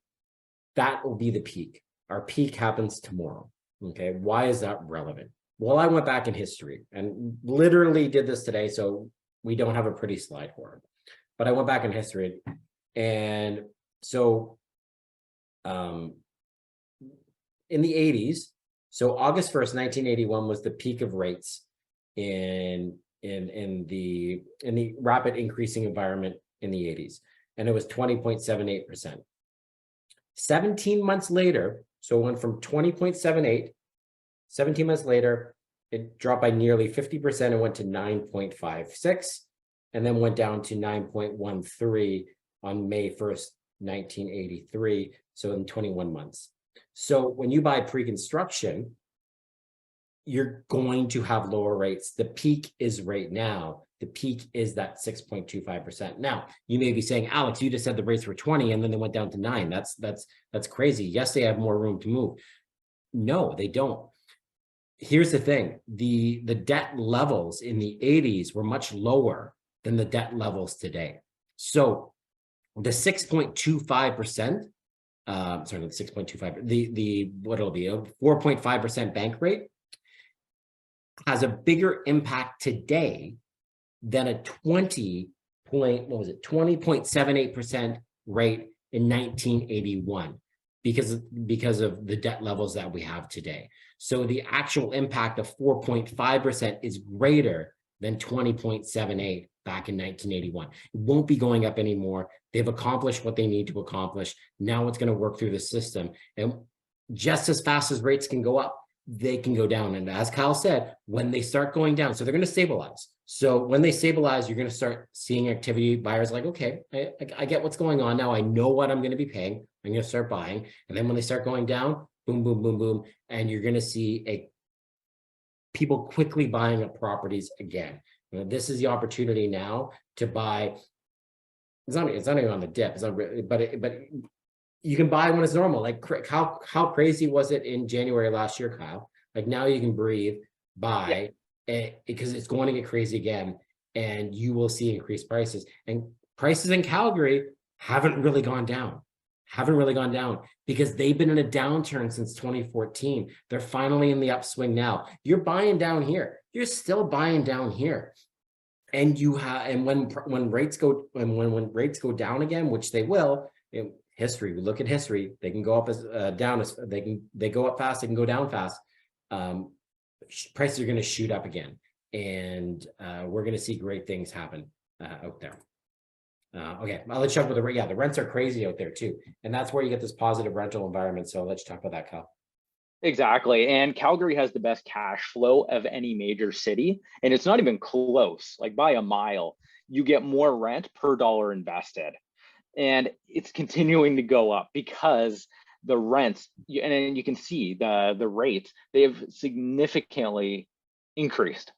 that will be the peak. Our peak happens tomorrow. Okay. Why is that relevant? Well, I went back in history and literally did this today, so we don't have a pretty slide for it. But I went back in history, and so in the 80s, so August 1st, 1981 was the peak of rates in the rapid increasing environment in the 80s, and it was 20.78%. 17 months later, so it went from 20.78. 17 months later, it dropped by nearly 50% and went to 9.56, and then went down to 9.13 on May 1st, 1983, so in 21 months. So when you buy pre-construction, you're going to have lower rates. The peak is right now. The peak is that 6.25%. Now, you may be saying, Alex, you just said the rates were 20 and then they went down to 9. That's crazy. Yes, they have more room to move. No, they don't. Here's the thing. The debt levels in the 80s were much lower than the debt levels today. So the 6.25%, sorry, the 6.25, the what it'll be, a 4.5% bank rate has a bigger impact today than a 20.78% rate in 1981 because of the debt levels that we have today. So the actual impact of 4.5% is greater than 20.78 back in 1981. It won't be going up anymore. They've accomplished what they need to accomplish. Now it's going to work through the system. And just as fast as rates can go up, they can go down. And as Kyle said, when they start going down, so they're going to stabilize. So when they stabilize, you're going to start seeing activity. Buyers like, okay, I get what's going on now. I know what I'm going to be paying. I'm going to start buying. And then when they start going down, boom, boom, boom, boom. And you're going to see people quickly buying up properties again. This is the opportunity now to buy. It's not even on the dip. It's not really, but you can buy when it's normal. Like how crazy was it in January last year, Kyle? Like now you can breathe, buy, because it's going to get crazy again, and you will see increased prices. And prices in Calgary haven't really gone down. Because they've been in a downturn since 2014. They're finally in the upswing now. You're buying down here. You're still buying down here. And when rates go down again, which they will, history, we look at history, they can go up as down as they go up fast, they can go down fast. Prices are going to shoot up again, and we're going to see great things happen out there. Okay, I'll let you talk about the rents are crazy out there too, and that's where you get this positive rental environment. So let's talk about that, Kyle. Exactly. And Calgary has the best cash flow of any major city. And it's not even close, like by a mile. You get more rent per dollar invested. And it's continuing to go up because the rents, and you can see the rates, they have significantly increased.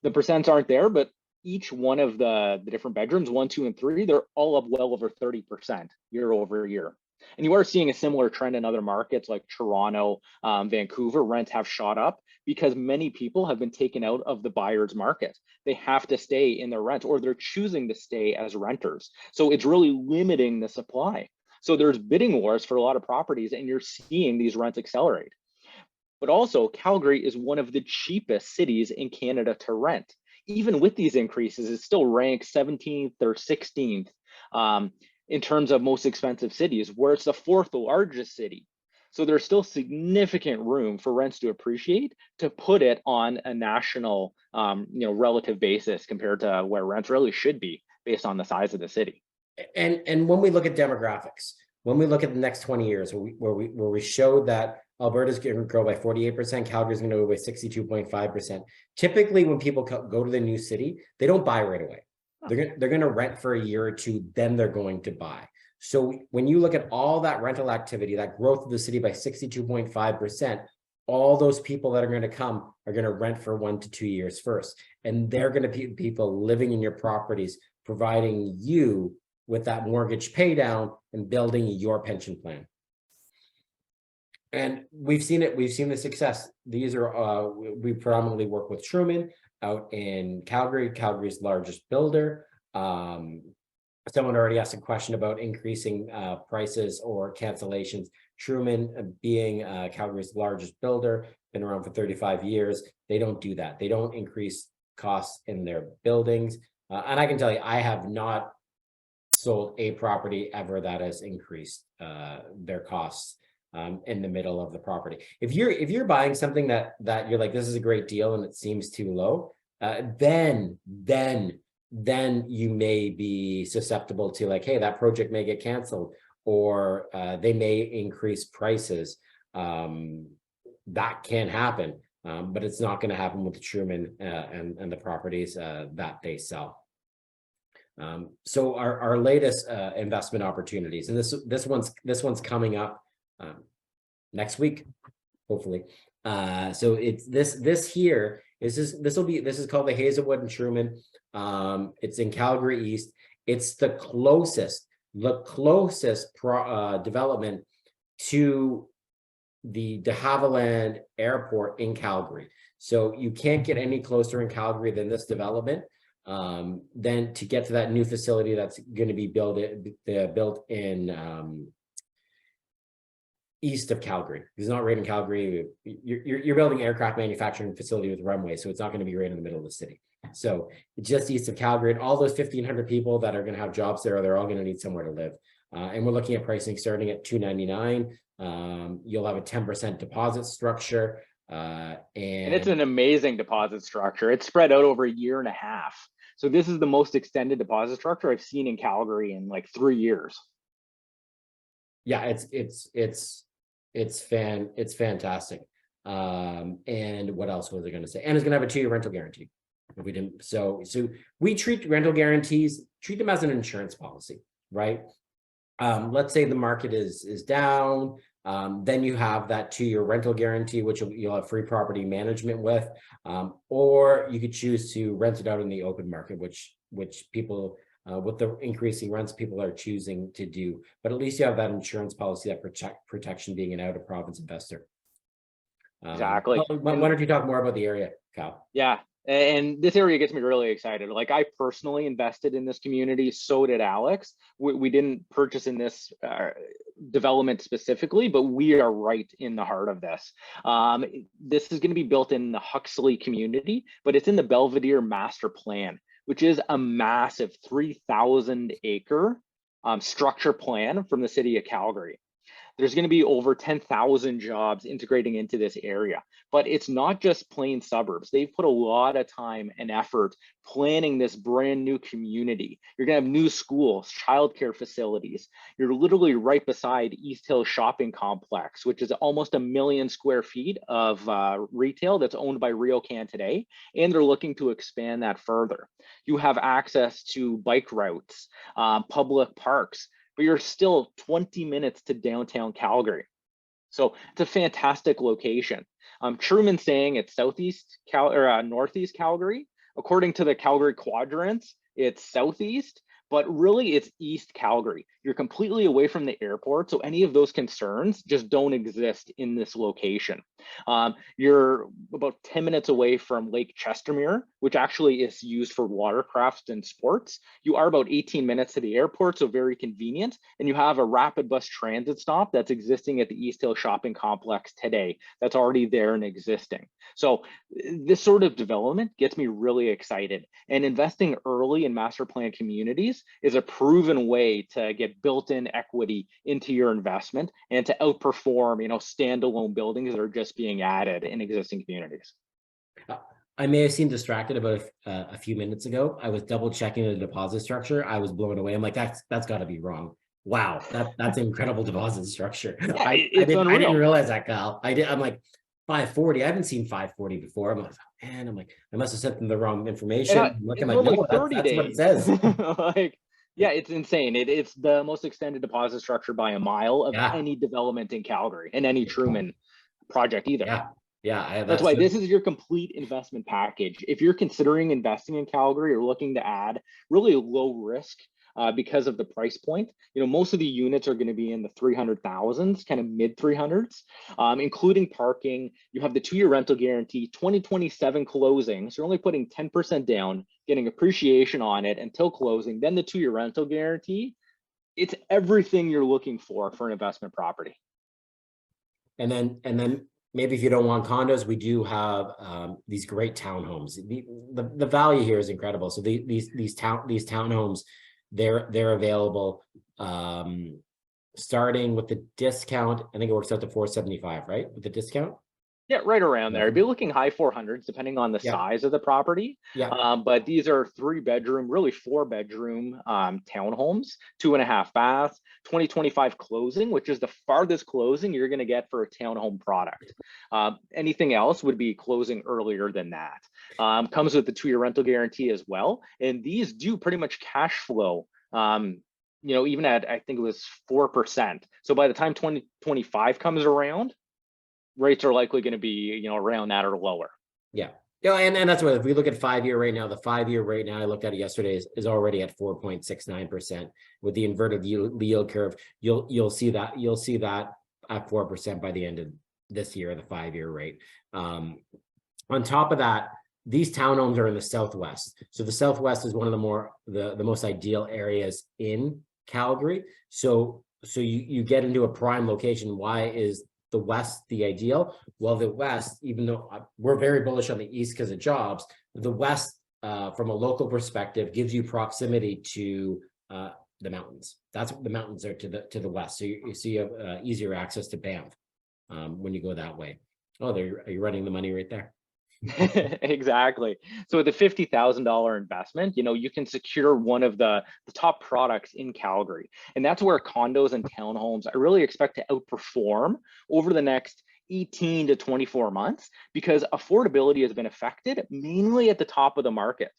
The percents aren't there, but each one of the different bedrooms, 1, 2, and 3, they're all up well over 30% year over year. And you are seeing a similar trend in other markets like Toronto, Vancouver. Rents have shot up because many people have been taken out of the buyer's market. They have to stay in their rent, or they're choosing to stay as renters. So it's really limiting the supply. So there's bidding wars for a lot of properties, and you're seeing these rents accelerate. But also, Calgary is one of the cheapest cities in Canada to rent. Even with these increases, it still ranks 17th or 16th. In terms of most expensive cities, where it's the 4th largest city. So there's still significant room for rents to appreciate to put it on a national, relative basis compared to where rents really should be based on the size of the city. And when we look at demographics, when we look at the next 20 years, where we showed that Alberta's going to grow by 48%, Calgary's going to grow by 62.5%. Typically, when people go to the new city, they don't buy right away. They're going to rent for a year or two, then they're going to buy. So when you look at all that rental activity, that growth of the city by 62.5%, all those people that are going to come are going to rent for 1 to 2 years first. And they're going to be people living in your properties, providing you with that mortgage pay down and building your pension plan. And we've seen it. We've seen the success. These are, we predominantly work with Truman out in Calgary, Calgary's largest builder. Someone already asked a question about increasing prices or cancellations. Truman, being Calgary's largest builder, been around for 35 years. They don't do that. They don't increase costs in their buildings. And I can tell you, I have not sold a property ever that has increased their costs in the middle of the property. If you're buying something that you're like, this is a great deal and it seems too low, then you may be susceptible to like, hey, that project may get canceled, or they may increase prices. That can happen, but it's not going to happen with the Truman and the properties that they sell. So our latest investment opportunities, and this one's coming up next week, hopefully. So it's this here is this is called the Hazelwood and Truman. It's in Calgary East. It's the closest development to the de Havilland Airport in Calgary. So you can't get any closer in Calgary than this development. Then to get to that new facility that's going to be built in east of Calgary. It's not right in Calgary. You're building an aircraft manufacturing facility with runway, so it's not going to be right in the middle of the city. So just east of Calgary, and all those 1,500 people that are going to have jobs there, they're all going to need somewhere to live. And we're looking at pricing starting at $299. You'll have a 10% deposit structure. And it's an amazing deposit structure. It's spread out over a year and a half. So this is the most extended deposit structure I've seen in Calgary in like 3 years. Yeah, it's fantastic. And what else was I going to say? And it's going to have a 2-year rental guarantee. If we didn't, so we treat rental guarantees, treat them as an insurance policy, right? Let's say the market is down, then you have that 2-year rental guarantee, which you'll have free property management with, or you could choose to rent it out in the open market, which people with the increasing rents, people are choosing to do. But at least you have that insurance policy, that protection, being an out of province investor. Exactly. Why don't you talk more about the area, Kyle? Yeah. And this area gets me really excited. Like, I personally invested in this community. So did Alex. We didn't purchase in this development specifically, but we are right in the heart of this. This is going to be built in the Huxley community, but it's in the Belvedere Master Plan, which is a massive 3,000 acre structure plan from the city of Calgary. There's going to be over 10,000 jobs integrating into this area, but it's not just plain suburbs. They've put a lot of time and effort planning this brand new community. You're going to have new schools, childcare facilities. You're literally right beside East Hill Shopping Complex, which is almost 1 million square feet of retail that's owned by RioCan today, and they're looking to expand that further. You have access to bike routes, public parks, but you're still 20 minutes to downtown Calgary. So it's a fantastic location. Truman's saying it's northeast Calgary. According to the Calgary quadrants, it's southeast, but really it's East Calgary. You're completely away from the airport, so any of those concerns just don't exist in this location. You're about 10 minutes away from Lake Chestermere, which actually is used for watercrafts and sports. You are about 18 minutes to the airport, so very convenient. And you have a rapid bus transit stop that's existing at the East Hill Shopping Complex today. That's already there and existing. So this sort of development gets me really excited. And investing early in master plan communities is a proven way to get built-in equity into your investment and to outperform, standalone buildings that are just being added in existing communities. I may have seemed distracted about a few minutes ago. I was double checking the deposit structure. I was blown away. I'm like, that's got to be wrong. Wow, that's incredible deposit structure. Yeah, I didn't realize that, Kyle. I'm like 540. I haven't seen 540 before. I'm like, oh, man, I must have sent them the wrong information. It's normally 30 days. What it says. Yeah, it's insane. It's the most extended deposit structure by a mile of any development in Calgary, and any Truman project either. Yeah. That's why this is your complete investment package. If you're considering investing in Calgary or looking to add really low risk because of the price point, most of the units are going to be in the 300,000s, kind of mid 300s, including parking. You have the 2-year rental guarantee, 2027 closing. So you're only putting 10% down, getting appreciation on it until closing. Then the 2-year rental guarantee. It's everything you're looking for an investment property. And then maybe if you don't want condos, we do have these great townhomes. The value here is incredible. So these townhomes, they're available starting with the discount. I think it works out to 475, right? With the discount. Yeah, right around there. You'd be looking high 400s, depending on the size of the property. But these are 3-bedroom, really 4-bedroom townhomes, 2.5 baths, 2025 closing, which is the farthest closing you're going to get for a townhome product. Anything else would be closing earlier than that. Comes with the 2-year rental guarantee as well. And these do pretty much cash flow. Even at, I think it was 4%. So by the time 2025 comes around, rates are likely going to be, around that or lower. Yeah, and that's what, if we look at 5-year right now, the 5-year right now, I looked at it yesterday, is already at 4.69%. With the inverted yield curve, you'll see that at 4% by the end of this year, the 5-year rate. On top of that, these townhomes are in the Southwest. So the Southwest is one of the most ideal areas in Calgary. So you get into a prime location. Why is the West the ideal? Well, the West, even though we're very bullish on the East because of jobs, the West, from a local perspective, gives you proximity to the mountains. That's what the mountains are to the West. So you have easier access to Banff when you go that way. Oh, are you running the money right there? Exactly. So with a $50,000 investment, you can secure one of the top products in Calgary. And that's where condos and townhomes, I really expect to outperform over the next 18 to 24 months because affordability has been affected mainly at the top of the market.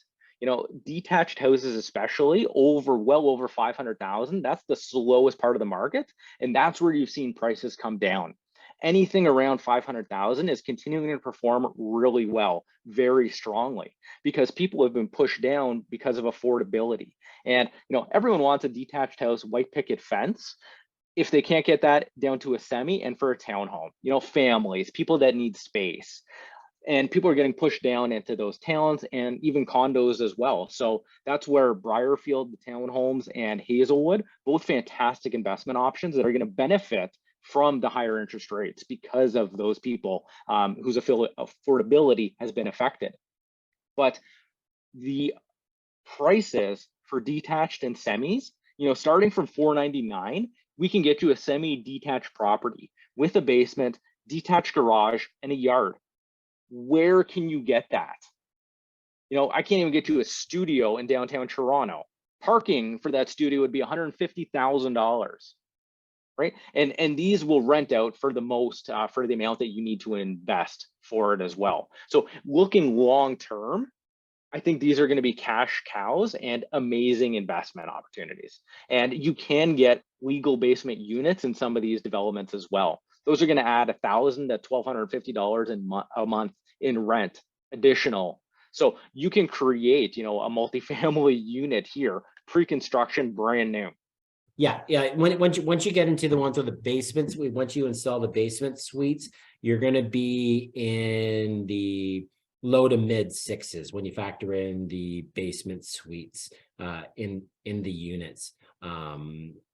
Detached houses, especially well over 500,000, that's the slowest part of the market. And that's where you've seen prices come down. Anything around 500,000 is continuing to perform really well, very strongly, because people have been pushed down because of affordability. And everyone wants a detached house, white picket fence. If they can't get that down to a semi, and for a townhome, families, people that need space, and people are getting pushed down into those towns and even condos as well. So that's where Briarfield, the townhomes, and Hazelwood, both fantastic investment options that are going to benefit from the higher interest rates because of those people whose affordability has been affected. But the prices for detached and semis, starting from $499, we can get you a semi-detached property with a basement, detached garage, and a yard. Where can you get that? I can't even get to a studio in downtown Toronto. Parking for that studio would be $150,000, right? And these will rent out for the most, for the amount that you need to invest for it as well. So looking long term, I think these are going to be cash cows and amazing investment opportunities. And you can get legal basement units in some of these developments as well. Those are going to add $1,000 to $1,250 a month in rent additional. So you can create, a multifamily unit here, pre-construction, brand new. Yeah. Once you get into the ones with the basements, once you install the basement suites, you're going to be in the low to mid sixes when you factor in the basement suites in the units.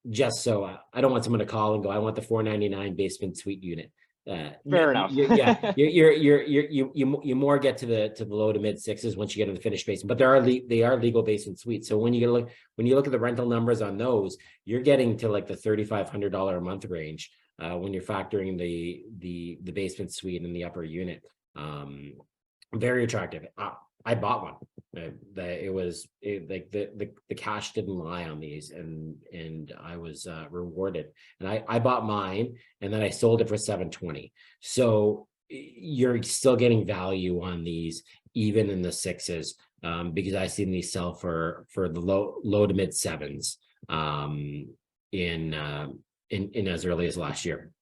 Just so I don't want someone to call and go, I want the $499 basement suite unit. Fair enough. Yeah, you more get to the low to mid sixes once you get to the finished basement, but they are legal basement suites. So when you look at the rental numbers on those, you're getting to like the $3,500 a month range when you're factoring the basement suite and the upper unit. Very attractive. I bought one. The cash didn't lie on these, and I was rewarded. And I bought mine, and then I sold it for $720. So you're still getting value on these, even in the sixes, because I've seen these sell for the low to mid sevens in as early as last year.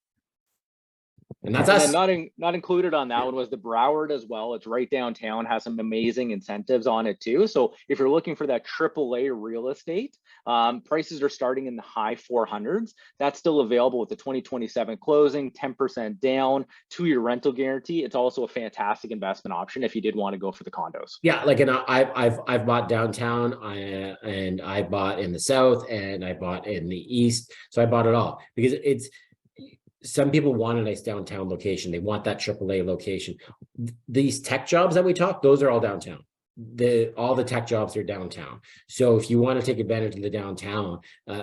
And that's us. And not included on that one was the Broward as well. It's right downtown, has some amazing incentives on it too. So if you're looking for that AAA real estate, prices are starting in the high 400s. That's still available with the 2027 closing, 10% down, 2-year rental guarantee. It's also a fantastic investment option if you did want to go for the condos. Yeah, like, and I've bought downtown, and I bought in the south, and I bought in the east. So I bought it all because some people want a nice downtown location. They want that AAA location. These tech jobs that we talk, those are all downtown. All the tech jobs are downtown. So if you want to take advantage of the downtown,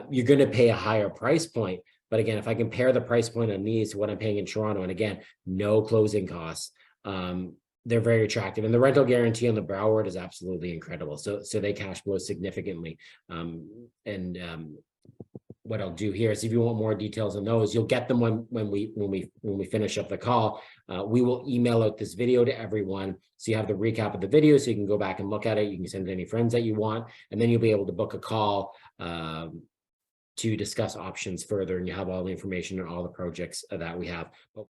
you're going to pay a higher price point. But again, if I compare the price point on these to what I'm paying in Toronto, and again, no closing costs, they're very attractive. And the rental guarantee on the Broward is absolutely incredible. So they cash flow significantly. What I'll do here is, if you want more details on those, you'll get them when we finish up the call. We will email out this video to everyone, so you have the recap of the video, so you can go back and look at it. You can send it to any friends that you want, and then you'll be able to book a call to discuss options further, and you have all the information on all the projects that we have. But